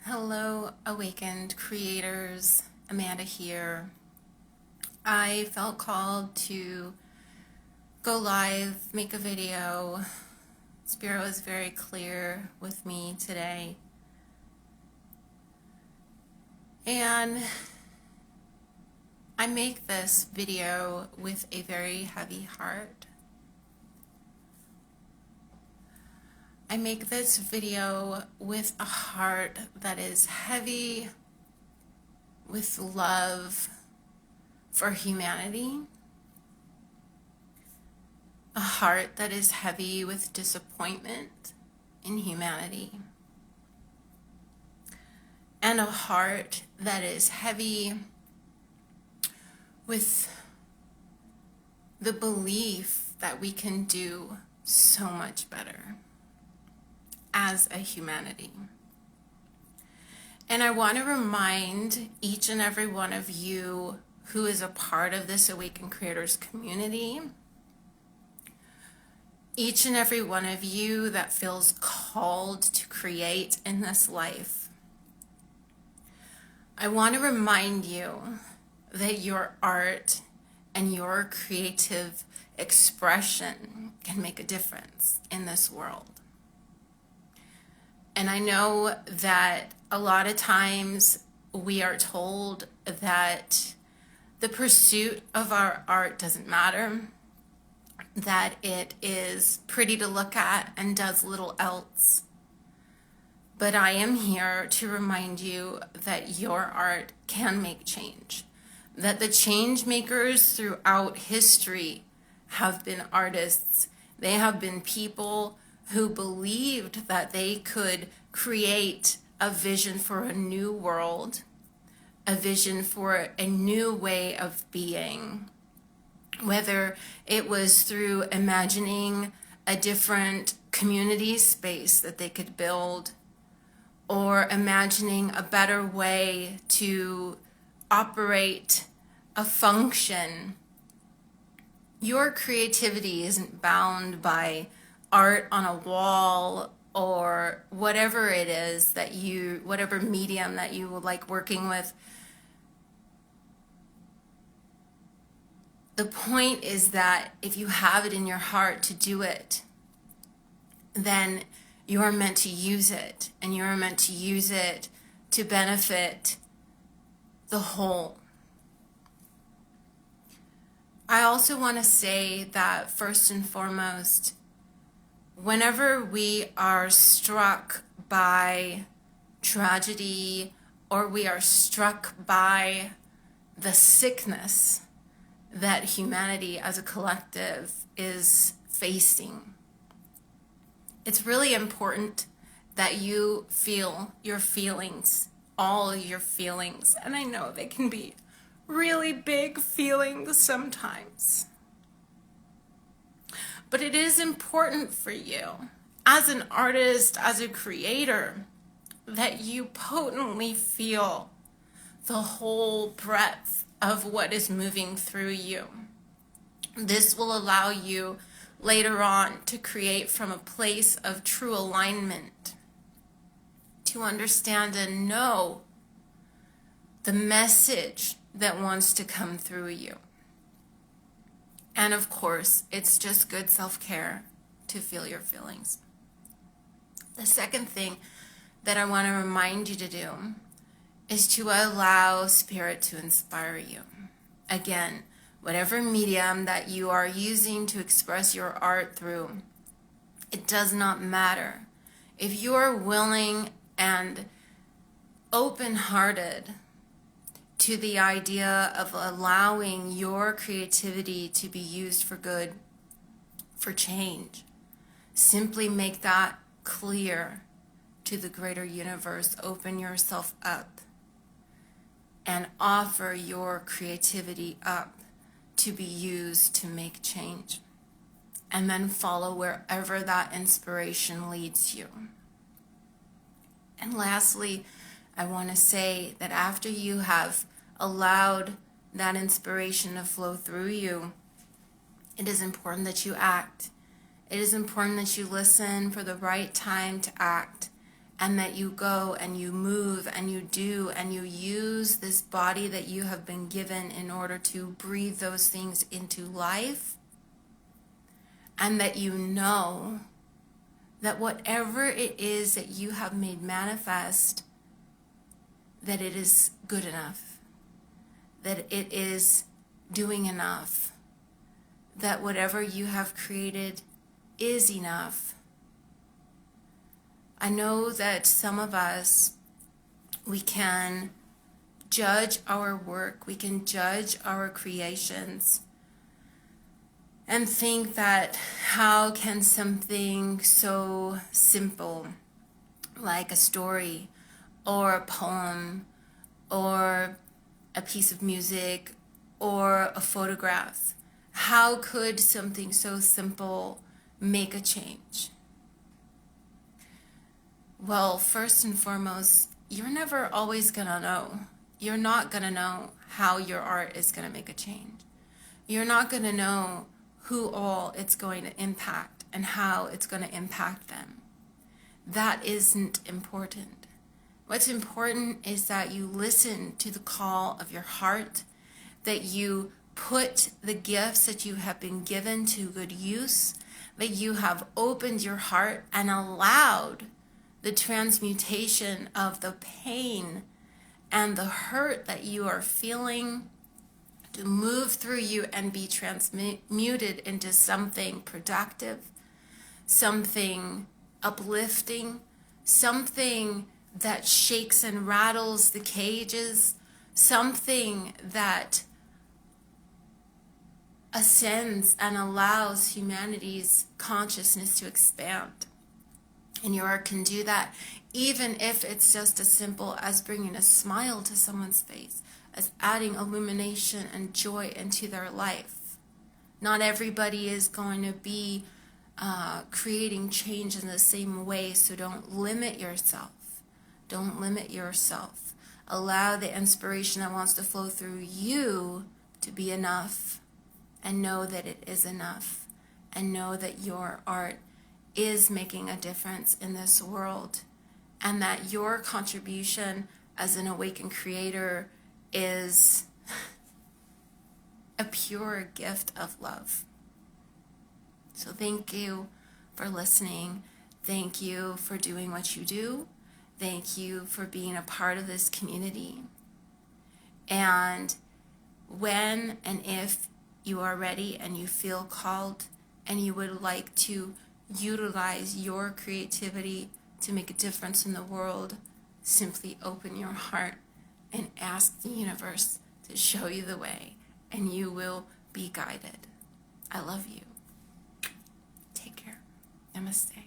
Hello, awakened creators. Amanda here. I felt called to go live, make a video. Spirit was very clear with me today. And I make this video with a very heavy heart. I make this video with a heart that is heavy with love for humanity, a heart that is heavy with disappointment in humanity, and a heart that is heavy with the belief that we can do so much better as a humanity. And I want to remind each and every one of you who is a part of this Awakened Creators community, each and every one of you that feels called to create in this life, I want to remind you that your art and your creative expression can make a difference in this world. And I know that a lot of times we are told that the pursuit of our art doesn't matter, that it is pretty to look at and does little else. But I am here to remind you that your art can make change, that the change makers throughout history have been artists. They have been people who believed that they could create a vision for a new world, a vision for a new way of being, whether it was through imagining a different community space that they could build, or imagining a better way to operate a function. Your creativity isn't bound by art on a wall or whatever it is that you, whatever medium that you would like working with. The point is that if you have it in your heart to do it, then you are meant to use it, and you are meant to use it to benefit the whole. I also want to say that first and foremost, whenever we are struck by tragedy or we are struck by the sickness that humanity as a collective is facing, it's really important that you feel your feelings, all your feelings. And I know they can be really big feelings sometimes. But it is important for you as an artist, as a creator, that you potently feel the whole breadth of what is moving through you. This will allow you later on to create from a place of true alignment, to understand and know the message that wants to come through you. And of course, it's just good self-care to feel your feelings. The second thing that I want to remind you to do is to allow Spirit to inspire you. Again, whatever medium that you are using to express your art through, it does not matter. If you are willing and open-hearted to the idea of allowing your creativity to be used for good, for change, simply make that clear to the greater universe. Open yourself up and offer your creativity up to be used to make change. And then follow wherever that inspiration leads you. And lastly, I want to say that after you have allowed that inspiration to flow through you, it is important that you act. It is important that you listen for the right time to act and that you go and you move and you do and you use this body that you have been given in order to breathe those things into life, and that you know that whatever it is that you have made manifest, that it is good enough, that it is doing enough, that whatever you have created is enough. I know that some of us, we can judge our work, we can judge our creations, and think that how can something so simple like a story or a poem or a piece of music or a photograph, how could something so simple make a change? Well, first and foremost, you're never always going to know. You're not going to know how your art is going to make a change. You're not going to know who all it's going to impact and how it's going to impact them. That isn't important. What's important is that you listen to the call of your heart, that you put the gifts that you have been given to good use, that you have opened your heart and allowed the transmutation of the pain and the hurt that you are feeling to move through you and be transmuted into something productive, something uplifting, something that shakes and rattles the cages, something that ascends and allows humanity's consciousness to expand. And your art can do that, even if it's just as simple as bringing a smile to someone's face, as adding illumination and joy into their life. Not everybody is going to be creating change in the same way, so don't limit yourself. Don't limit yourself. Allow the inspiration that wants to flow through you to be enough, and know that it is enough, and know that your art is making a difference in this world, and that your contribution as an awakened creator is a pure gift of love. So thank you for listening. Thank you for doing what you do. Thank you for being a part of this community. And when and if you are ready and you feel called and you would like to utilize your creativity to make a difference in the world, simply open your heart and ask the universe to show you the way, and you will be guided. I love you. Take care. Namaste.